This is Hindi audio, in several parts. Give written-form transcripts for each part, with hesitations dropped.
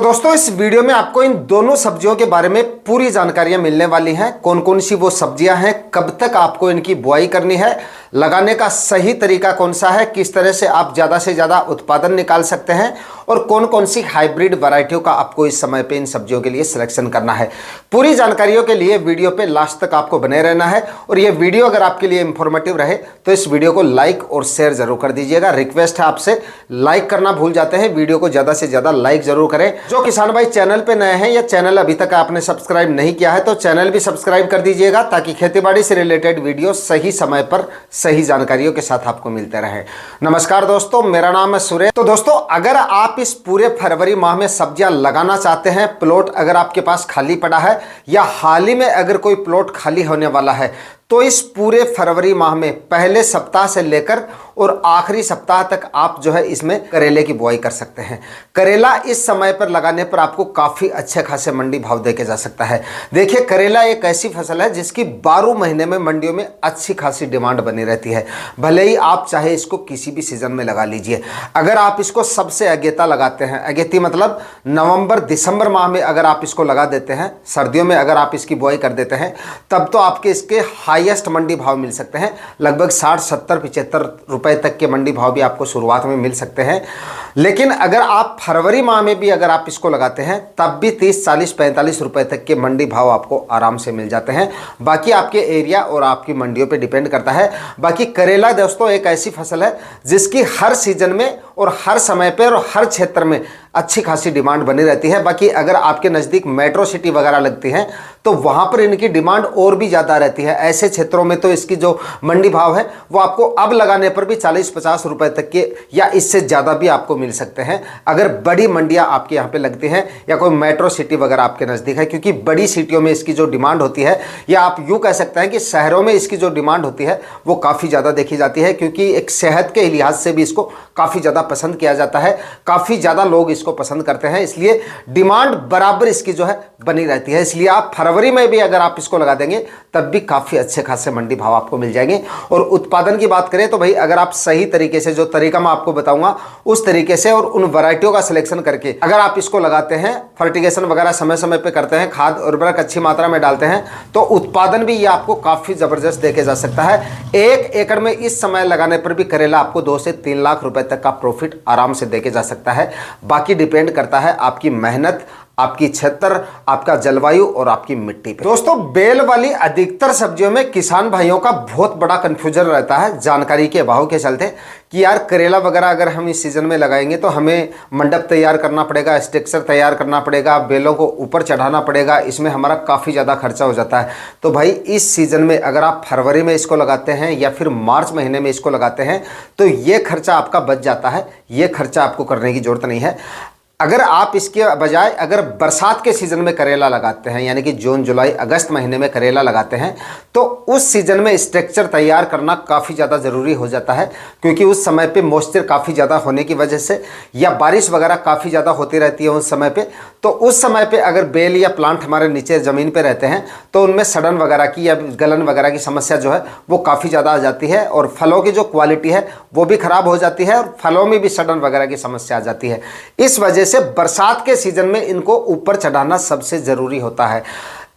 दोस्तों इस वीडियो में आपको इन दोनों सब्जियों के बारे में पूरी जानकारियां मिलने वाली हैं। कौन कौन सी वो सब्जियां हैं, कब तक आपको इनकी बुआई करनी है, लगाने का सही तरीका कौन सा है, किस तरह से आप ज़्यादा से ज़्यादा उत्पादन निकाल सकते हैं और कौन कौन सी हाइब्रिड वैरायटियों का आपको इस समय पे इन सब्जियों के लिए सिलेक्शन करना है। पूरी जानकारियों के लिए वीडियो पे लास्ट तक आपको बने रहना है। और ये वीडियो अगर आपके लिए इंफॉर्मेटिव रहे तो इस वीडियो को लाइक और शेयर जरूर कर दीजिएगा। रिक्वेस्ट है आपसे, लाइक करना भूल जाते हैं, वीडियो को ज़्यादा से ज़्यादा लाइक जरूर करें। जो किसान भाई चैनल पर नए हैं या चैनल अभी तक आपने सब्सक्राइब नहीं किया है तो चैनल भी सब्सक्राइब कर दीजिएगा ताकि खेतीबाड़ी से रिलेटेड वीडियो सही समय पर सही जानकारियों के साथ आपको मिलते रहे। नमस्कार दोस्तों, मेरा नाम है सुरेश। तो दोस्तों अगर आप इस पूरे फरवरी माह में सब्जियां लगाना चाहते हैं, प्लॉट अगर आपके पास खाली पड़ा है या हाल ही में अगर कोई प्लॉट खाली होने वाला है, तो इस पूरे फरवरी माह में पहले सप्ताह से लेकर और आखिरी सप्ताह तक आप जो है इसमें करेले की बुआई कर सकते हैं। करेला इस समय पर लगाने पर आपको काफ़ी अच्छे खासे मंडी भाव देके जा सकता है। देखिए करेला एक ऐसी फसल है जिसकी 12 महीने में मंडियों में अच्छी खासी डिमांड बनी रहती है। भले ही आप चाहे इसको किसी भी सीजन में लगा लीजिए। अगर आप इसको सबसे अगेता लगाते हैं, अगेती मतलब नवंबर दिसंबर माह में अगर आप इसको लगा देते हैं, सर्दियों में अगर आप इसकी बुआई कर देते हैं, तब तो आपके इसके हाईएस्ट मंडी भाव मिल सकते हैं। लगभग 60, 70, 75 रुपए तक के मंडी भाव भी आपको शुरुआत में मिल सकते हैं। लेकिन अगर आप फरवरी माह में भी अगर आप इसको लगाते हैं तब भी 30, 40, 45 रुपए तक के मंडी भाव आपको आराम से मिल जाते हैं। बाकी आपके एरिया और आपकी मंडियों पे डिपेंड करता है। बाकी करेला दोस्तों एक ऐसी फसल है जिसकी हर सीजन में और हर समय पर और हर क्षेत्र में अच्छी खासी डिमांड बनी रहती है। बाकी अगर आपके नज़दीक मेट्रो सिटी वगैरह लगती हैं तो वहाँ पर इनकी डिमांड और भी ज़्यादा रहती है। ऐसे क्षेत्रों में तो इसकी जो मंडी भाव है वो आपको अब लगाने पर भी 40-50 रुपए तक के या इससे ज़्यादा भी आपको मिल सकते हैं अगर बड़ी मंडियाँ आपके यहाँ पे लगती हैं या कोई मेट्रो सिटी वगैरह आपके नज़दीक है। क्योंकि बड़ी सिटियों में इसकी जो डिमांड होती है, या आप यूँ कह सकते हैं कि शहरों में इसकी जो डिमांड होती है वो काफ़ी ज़्यादा देखी जाती है। क्योंकि एक सेहत के लिहाज से भी इसको काफ़ी ज़्यादा पसंद किया जाता है, काफ़ी ज़्यादा लोग इसको पसंद करते हैं, इसलिए डिमांड बराबर इसकी जो है बनी रहती है। इसलिए आप फरवरी में भी अगर आप इसको लगा देंगे तब भी काफ़ी अच्छे खासे मंडी भाव आपको मिल जाएंगे। और उत्पादन की बात करें तो भाई अगर आप सही तरीके से, जो तरीका मैं आपको बताऊंगा उस तरीके से और उन वैरायटियों का सिलेक्शन करके अगर आप इसको लगाते हैं, फर्टिगेशन वगैरह समय समय पे करते हैं, खाद उर्वरक अच्छी मात्रा में डालते हैं, तो उत्पादन भी ये आपको काफ़ी ज़बरदस्त देके जा सकता है। 1 एकड़ में इस समय लगाने पर भी करेला आपको 2 से 3 लाख रुपए तक का प्रॉफिट आराम से देके जा सकता है। बाकी डिपेंड करता है आपकी मेहनत, आपकी क्षेत्र, आपका जलवायु और आपकी मिट्टी पे। दोस्तों बेल वाली अधिकतर सब्जियों में किसान भाइयों का बहुत बड़ा कंफ्यूजन रहता है जानकारी के अभाव के चलते कि यार करेला वगैरह अगर हम इस सीजन में लगाएंगे तो हमें मंडप तैयार करना पड़ेगा, स्ट्रक्चर तैयार करना पड़ेगा, बेलों को ऊपर चढ़ाना पड़ेगा, इसमें हमारा काफ़ी ज़्यादा खर्चा हो जाता है। तो भाई इस सीज़न में अगर आप फरवरी में इसको लगाते हैं या फिर मार्च महीने में इसको लगाते हैं तो ये खर्चा आपका बच जाता है। ये खर्चा आपको करने की ज़रूरत नहीं है। अगर आप इसके बजाय अगर बरसात के सीज़न में करेला लगाते हैं, यानी कि जून, जुलाई, अगस्त महीने में करेला लगाते हैं, तो उस सीज़न में स्ट्रक्चर तैयार करना काफ़ी ज़्यादा ज़रूरी हो जाता है। क्योंकि उस समय पे मॉइस्चर काफ़ी ज़्यादा होने की वजह से या बारिश वगैरह काफ़ी ज़्यादा होती रहती है उस समय पे, तो उस समय पे अगर बेल या प्लांट हमारे नीचे ज़मीन पे रहते हैं तो उनमें सड़न वगैरह की या गलन वगैरह की समस्या जो है वो काफ़ी ज़्यादा आ जाती है और फलों की जो क्वालिटी है वो भी ख़राब हो जाती है और फलों में भी सड़न वगैरह की समस्या आ जाती है। इस वजह से बरसात के सीजन में इनको ऊपर चढ़ाना सबसे ज़रूरी होता है।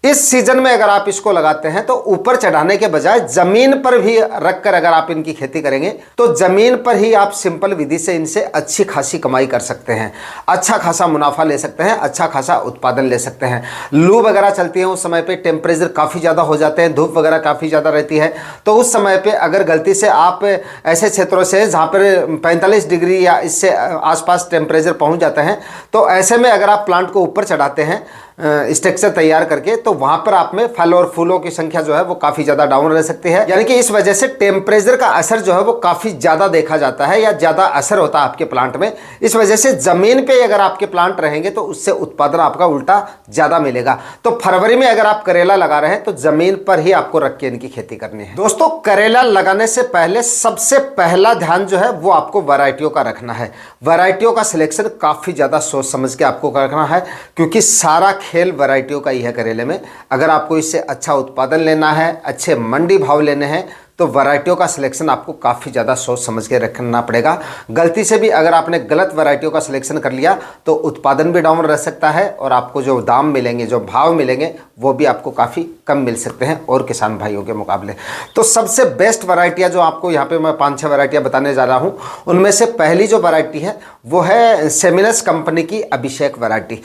इस सीजन में अगर आप इसको लगाते हैं तो ऊपर चढ़ाने के बजाय जमीन पर भी रखकर अगर आप इनकी खेती करेंगे तो जमीन पर ही आप सिंपल विधि से इनसे अच्छी खासी कमाई कर सकते हैं, अच्छा खासा मुनाफा ले सकते हैं, अच्छा खासा उत्पादन ले सकते हैं। लू वगैरह चलती है उस समय पे, टेम्परेचर काफ़ी ज़्यादा हो जाते हैं, धूप वगैरह काफ़ी ज़्यादा रहती है, तो उस समय पर अगर गलती से आप ऐसे क्षेत्रों से जहाँ पर 45 डिग्री या इससे आसपास टेम्परेचर पहुँच जाते हैं, तो ऐसे में अगर आप प्लांट को ऊपर चढ़ाते हैं स्ट्रक्चर तैयार करके, तो वहां पर आप में फल और फूलों की संख्या जो है वो काफी ज्यादा डाउन रह सकती है। यानी कि इस वजह से टेम्परेचर का असर जो है वो काफी ज्यादा देखा जाता है या ज्यादा असर होता है आपके प्लांट में। इस वजह से जमीन पे अगर आपके प्लांट रहेंगे तो उससे उत्पादन आपका उल्टा ज्यादा मिलेगा। तो फरवरी में अगर आप करेला लगा रहे हैं तो जमीन पर ही आपको रख के इनकी खेती करनी है। दोस्तों करेला लगाने से पहले सबसे पहला ध्यान जो है वो आपको वैरायटियों का रखना है। वैरायटियों का सिलेक्शन काफी ज्यादा सोच समझ के आपको रखना है, क्योंकि सारा खेल वैरायटियों का ही है करेले में। अगर आपको इससे अच्छा उत्पादन लेना है, अच्छे मंडी भाव लेने हैं, तो वैरायटियों का सिलेक्शन आपको काफ़ी ज़्यादा सोच समझ के रखना पड़ेगा। गलती से भी अगर आपने गलत वैरायटियों का सिलेक्शन कर लिया तो उत्पादन भी डाउन रह सकता है और आपको जो दाम मिलेंगे, जो भाव मिलेंगे, वो भी आपको काफ़ी कम मिल सकते हैं और किसान भाइयों के मुकाबले। तो सबसे बेस्ट वैरायटियाँ जो आपको यहाँ पे मैं 5-6 वैरायटियाँ बताने जा रहा हूँ, उनमें से पहली जो वैरायटी है वो है सेमिनस कंपनी की अभिषेक वैरायटी।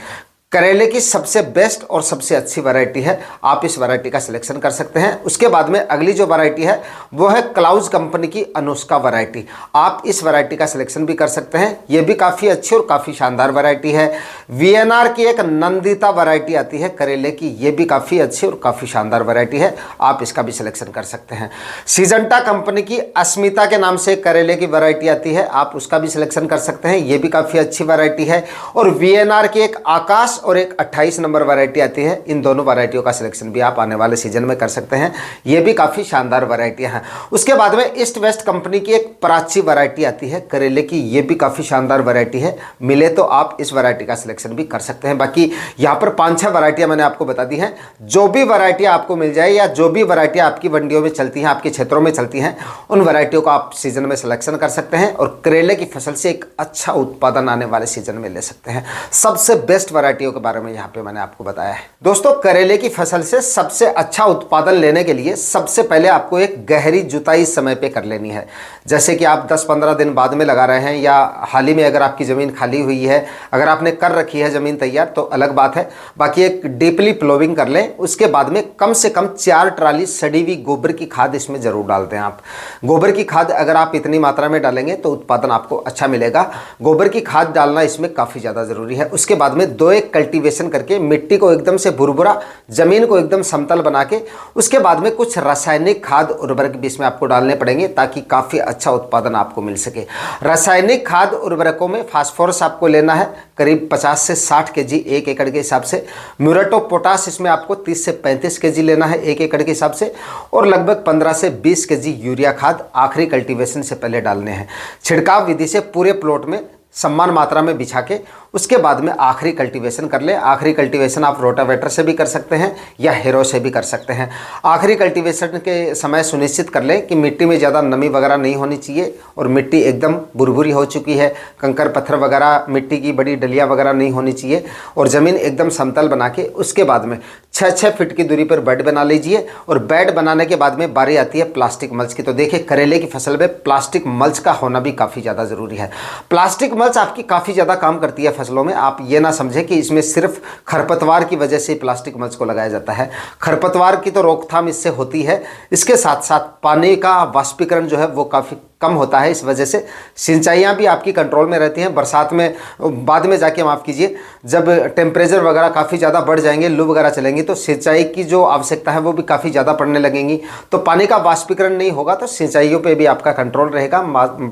करेले की सबसे बेस्ट और सबसे अच्छी वैरायटी है, आप इस वैरायटी का सिलेक्शन कर सकते हैं। उसके बाद में अगली जो वैरायटी है वो है क्लाउज कंपनी की अनुष्का वैरायटी। आप इस वैरायटी का सिलेक्शन भी कर सकते हैं, ये भी काफ़ी अच्छी और काफ़ी शानदार वैरायटी है। वीएनआर की एक नंदिता वैरायटी आती है करेले की, ये भी काफ़ी अच्छी और काफ़ी शानदार वैरायटी है, आप इसका भी सिलेक्शन कर सकते हैं। सिजंटा कंपनी की अस्मिता के नाम से करेले की वैरायटी आती है, आप उसका भी सिलेक्शन कर सकते हैं, ये भी काफ़ी अच्छी वैरायटी है। और वीएनआर की एक आकाश और एक 28 नंबर वैरायटी आती है, इन दोनों वैरायटियों का सिलेक्शन भी आप आने वाले सीजन में कर सकते हैं, ये भी काफ़ी शानदार वैरायटियां हैं। उसके बाद में ईस्ट वेस्ट कंपनी की एक प्राची वैरायटी आती है करेले की, ये भी काफ़ी शानदार वैरायटी है, मिले तो आप इस वैरायटी का सिलेक्शन भी कर सकते हैं। बाकी यहाँ पर 5-6 वैरायटियाँ मैंने आपको बता दी हैं, जो भी वैरायटियाँ आपको मिल जाए या जो भी वैरायटियाँ आपकी मंडियों में चलती हैं, आपके क्षेत्रों में चलती हैं, उन वैरायटियों का आप सीजन में सिलेक्शन कर सकते हैं और करेले की फसल से एक अच्छा उत्पादन आने वाले सीजन में ले सकते हैं। सबसे बेस्ट वैरायटियों के बारे में यहाँ पे मैंने आपको बताया है। दोस्तों, करेले की फसल से सबसे अच्छा उत्पादन लेने के लिए सबसे पहले आपको एक गहरी जुताई समय पे कर लेनी है। जैसे कि आप 10-15 दिन बाद में लगा रहे हैं या हाल ही में अगर आपकी ज़मीन खाली हुई है, अगर आपने कर रखी है ज़मीन तैयार तो अलग बात है, बाकी एक डीपली प्लोविंग कर लें। उसके बाद में कम से कम 4 ट्राली सड़ी हुई गोबर की खाद इसमें ज़रूर डालते हैं। आप गोबर की खाद अगर आप इतनी मात्रा में डालेंगे तो उत्पादन आपको अच्छा मिलेगा। गोबर की खाद डालना इसमें काफ़ी ज़्यादा ज़रूरी है। उसके बाद में 2-1 कल्टीवेशन करके मिट्टी को एकदम से भुरभुरा, ज़मीन को एकदम समतल बना के उसके बाद में कुछ रासायनिक खाद उर्वरक भी इसमें आपको डालने पड़ेंगे ताकि काफ़ी अच्छा उत्पादन आपको मिल सके। रासायनिक खाद उर्वरकों में फास्फोरस आपको लेना है करीब 50 से 60 केजी 1 एकड़ के हिसाब से। म्यूरेट ऑफ पोटाश इसमें आपको 30 से 35 केजी लेना है 1 एकड़ के हिसाब से, और लगभग 15 से 20 केजी यूरिया खाद आखिरी कल्टीवेशन से पहले डालने हैं। छिड़काव विधि से पूरे प्लॉट में समान मात्रा में बिछा के उसके बाद में आखिरी कल्टीवेशन कर लें। आखिरी कल्टीवेशन आप रोटावेटर से भी कर सकते हैं या हेरो से भी कर सकते हैं। आखिरी कल्टीवेशन के समय सुनिश्चित कर लें कि मिट्टी में ज़्यादा नमी वगैरह नहीं होनी चाहिए और मिट्टी एकदम भुरभुरी हो चुकी है, कंकर पत्थर वगैरह, मिट्टी की बड़ी डलिया वगैरह नहीं होनी चाहिए, और ज़मीन एकदम समतल बना के उसके बाद में 6-6 फीट की दूरी पर बेड बना लीजिए। और बेड बनाने के बाद में बारी आती है प्लास्टिक मल्च की। तो देखिए, करेले की फसल में प्लास्टिक मल्च का होना भी काफ़ी ज़्यादा ज़रूरी है। प्लास्टिक मल्च आपकी काफ़ी ज़्यादा काम करती है फसलों में। आप ये ना समझें कि इसमें सिर्फ खरपतवार की वजह से प्लास्टिक मल्च को लगाया जाता है। खरपतवार की तो रोकथाम इससे होती है, इसके साथ साथ पानी का वाष्पीकरण जो है वो काफ़ी कम होता है। इस वजह से सिंचाइयाँ भी आपकी कंट्रोल में रहती हैं। बरसात में बाद में जाके माफ़ कीजिए, जब टेम्परेचर वगैरह काफ़ी ज़्यादा बढ़ जाएंगे, लू वगैरह चलेंगी, तो सिंचाई की जो आवश्यकता है वो भी काफ़ी ज़्यादा पड़ने लगेंगी। तो पानी का वाष्पीकरण नहीं होगा तो सिंचाइयों पे भी आपका कंट्रोल रहेगा।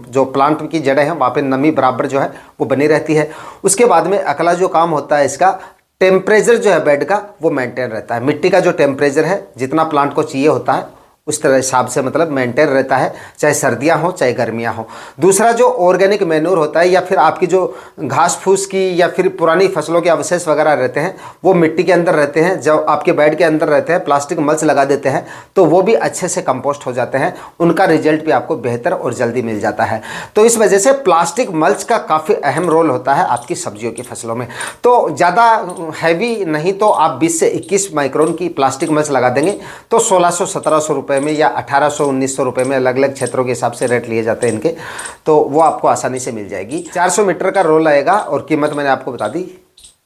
जो प्लांट की जड़ें हैं वहाँ पे नमी बराबर जो है वो बनी रहती है। उसके बाद में अगला जो काम होता है इसका, टेम्परेचर जो है बेड का वो मेंटेन रहता है। मिट्टी का जो टेम्परेचर है जितना प्लांट को चाहिए होता है उस तरह हिसाब से मतलब मेंटेन रहता है, चाहे सर्दियां हो चाहे गर्मियां हो। दूसरा जो ऑर्गेनिक मैन्योर होता है या फिर आपकी जो घास फूस की या फिर पुरानी फसलों के अवशेष वगैरह रहते हैं वो मिट्टी के अंदर रहते हैं, जब आपके बेड के अंदर रहते हैं, प्लास्टिक मल्च लगा देते हैं तो वो भी अच्छे से कंपोस्ट हो जाते हैं, उनका रिजल्ट भी आपको बेहतर और जल्दी मिल जाता है। तो इस वजह से प्लास्टिक मल्च का काफ़ी अहम रोल होता है आपकी सब्जियों की फसलों में। तो ज़्यादा हैवी नहीं तो आप 20 से 21 माइक्रोन की प्लास्टिक मल्च लगा देंगे तो 1600-1700 रुपये में या 1800-1900 रुपये में अलग अलग क्षेत्रों के हिसाब से रेट लिए जाते हैं इनके, तो वो आपको आसानी से मिल जाएगी। 400 मीटर का रोल आएगा और कीमत मैंने आपको बता दी।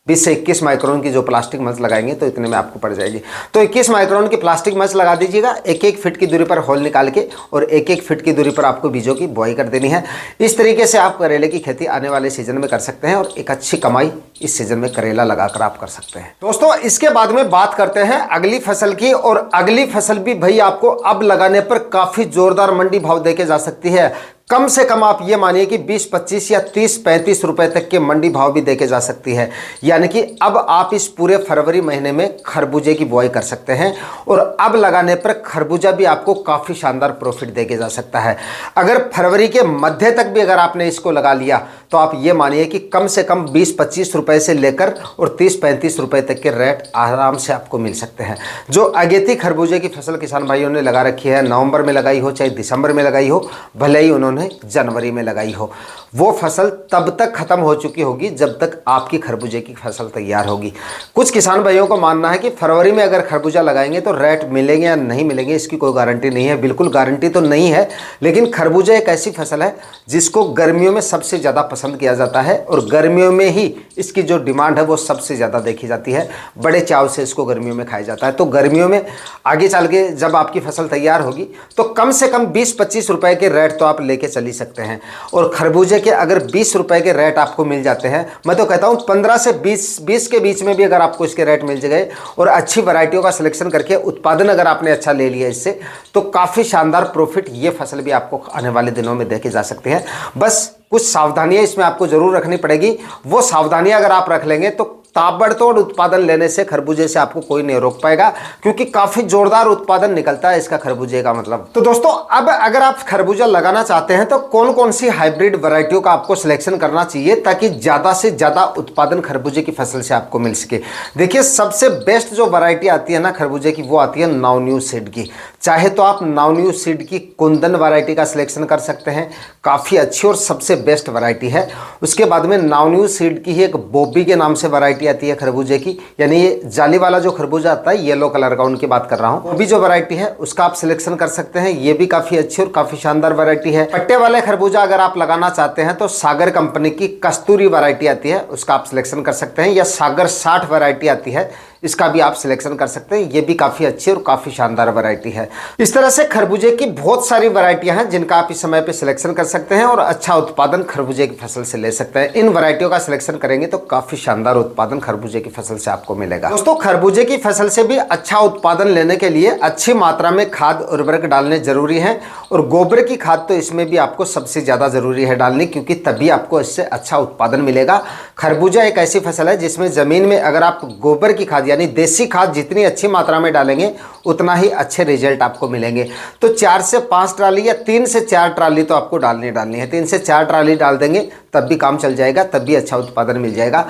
20 से 21 माइक्रोन की जो प्लास्टिक मल्च लगाएंगे तो इतने में आपको पड़ जाएगी। तो 21 माइक्रोन की प्लास्टिक मल्च लगा दीजिएगा, 1-1 फीट की दूरी पर होल निकाल के, और 1-1 फीट की दूरी पर आपको बीजों की बुआई कर देनी है। इस तरीके से आप करेले की खेती आने वाले सीजन में कर सकते हैं और एक अच्छी कमाई इस सीजन में करेला लगाकर आप कर सकते हैं। दोस्तों, इसके बाद में बात करते हैं अगली फसल की, और अगली फसल भी भाई आपको अब लगाने पर काफ़ी जोरदार मंडी भाव देके जा सकती है। कम से कम आप ये मानिए कि 20-25 या 30-35 रुपए तक के मंडी भाव भी देके जा सकती है। यानी कि अब आप इस पूरे फरवरी महीने में खरबूजे की बुआई कर सकते हैं और अब लगाने पर खरबूजा भी आपको काफ़ी शानदार प्रॉफिट देके जा सकता है। अगर फरवरी के मध्य तक भी अगर आपने इसको लगा लिया तो आप ये मानिए कि कम से कम 20-25 रुपए से लेकर और 30-35 रुपए तक के रेट आराम से आपको मिल सकते हैं। जो अगेती खरबूजे की फसल किसान भाइयों ने लगा रखी है, नवंबर में लगाई हो चाहे दिसंबर में लगाई हो, भले ही उन्होंने जनवरी में लगाई हो, वो फसल तब तक खत्म हो चुकी होगी जब तक आपकी खरबूजे की फसल तैयार होगी। कुछ किसान भाइयों को मानना है कि फरवरी में अगर खरबूजा लगाएंगे तो रेट मिलेंगे या नहीं मिलेंगे, इसकी कोई गारंटी नहीं है। बिल्कुल गारंटी तो नहीं है, लेकिन खरबूजा एक ऐसी फसल है जिसको गर्मियों में सबसे ज़्यादा पसंद किया जाता है और गर्मियों में ही इसकी जो डिमांड है वो सबसे ज़्यादा देखी जाती है। बड़े चाव से इसको गर्मियों में खाया जाता है। तो गर्मियों में आगे चल के जब आपकी फसल तैयार होगी तो कम से कम 20-25 रुपए के रेट तो आप लेके चल ही सकते हैं। और खरबूजे के अगर 20 रुपए के रेट आपको मिल जाते हैं, मैं तो कहता हूं 15 से 20 के बीच में भी अगर आपको इसके रेट मिल गए और अच्छी वैरायटियों का सिलेक्शन करके उत्पादन अगर आपने अच्छा ले लिया इससे, तो काफ़ी शानदार प्रॉफिट ये फसल भी आपको आने वाले दिनों में देखे जा सकते हैं। बस कुछ सावधानियां इसमें आपको जरूर रखनी पड़ेगी। वो सावधानियां अगर आप रख लेंगे तो ताबड़तोड़ उत्पादन लेने से खरबूजे से आपको कोई नहीं रोक पाएगा, क्योंकि काफी जोरदार उत्पादन निकलता है इसका खरबूजे का मतलब। तो दोस्तों, अब अगर आप खरबूजा लगाना चाहते हैं तो कौन कौन सी हाइब्रिड वैरायटियों का आपको सिलेक्शन करना चाहिए ताकि ज्यादा से ज्यादा उत्पादन खरबूजे की फसल से आपको मिल सके। देखिए, सबसे बेस्ट जो वैरायटी आती है ना खरबूजे की, वो आती है नावन्यू सीड की। चाहे तो आप नावन्यू सीड की कुंदन वैरायटी का सिलेक्शन कर सकते हैं, काफी अच्छी और सबसे बेस्ट वैरायटी है। उसके बाद में नावन्यू सीड की ही एक बॉबी के नाम से वैरायटी आती है खरबूजे की, यानी ये जाली वाला जो खरबूजा आता है येलो कलर का, उनकी बात कर रहा हूं। वो भी जो वैरायटी है उसका आप सिलेक्शन कर सकते हैं, ये भी काफी अच्छी और काफी शानदार वैरायटी है। पट्टे वाले खरबूजा अगर आप लगाना चाहते हैं तो सागर कंपनी की कस्तूरी वैरायटी आती है, उसका आप सिलेक्शन कर सकते हैं, या सागर 60 वैरायटी आती है, इसका भी आप सिलेक्शन कर सकते हैं। ये भी काफ़ी अच्छी और काफ़ी शानदार वैरायटी है। इस तरह से खरबूजे की बहुत सारी वैरायटियां हैं जिनका आप इस समय पे सिलेक्शन कर सकते हैं और अच्छा उत्पादन खरबूजे की फसल से ले सकते हैं। इन वैरायटियों का सिलेक्शन करेंगे तो काफ़ी शानदार उत्पादन खरबूजे की फसल से आपको मिलेगा। दोस्तों, खरबूजे की फसल से भी अच्छा उत्पादन लेने के लिए अच्छी मात्रा में खाद उर्वरक डालने जरूरी है, और गोबर की खाद तो इसमें भी आपको सबसे ज़्यादा जरूरी है डालनी, क्योंकि तभी आपको इससे अच्छा उत्पादन मिलेगा। खरबूजा एक ऐसी फसल है जिसमें ज़मीन में अगर आप गोबर की खाद यानी देसी खाद जितनी अच्छी मात्रा में डालेंगे उतना ही अच्छे रिजल्ट आपको मिलेंगे। तो 4 से 5 ट्राली या 3 से 4 ट्राली तो आपको डालनी है। 3 से 4 ट्राली डाल देंगे तब भी काम चल जाएगा, तब भी अच्छा उत्पादन मिल जाएगा।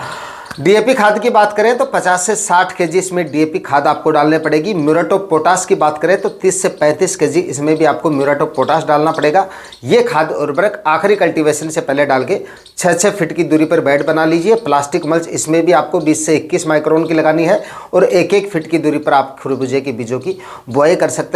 डीएपी खाद की बात करें तो 50 से 60 केजी इसमें डीएपी खाद आपको डालने पड़ेगी। म्यूरेट ऑफ पोटाश की बात करें तो 30 से 35 केजी इसमें भी आपको म्यूरेट ऑफ पोटाश डालना पड़ेगा। ये खाद उर्वरक आखिरी कल्टीवेशन से पहले डाल के 6-6 फीट की दूरी पर बेड बना लीजिए। प्लास्टिक मल्च इसमें भी आपको 20 से 21 माइक्रोन की लगानी है और 1-1 फीट की दूरी पर आप खरबूजे के बीजों की बुआई कर सकते हैं।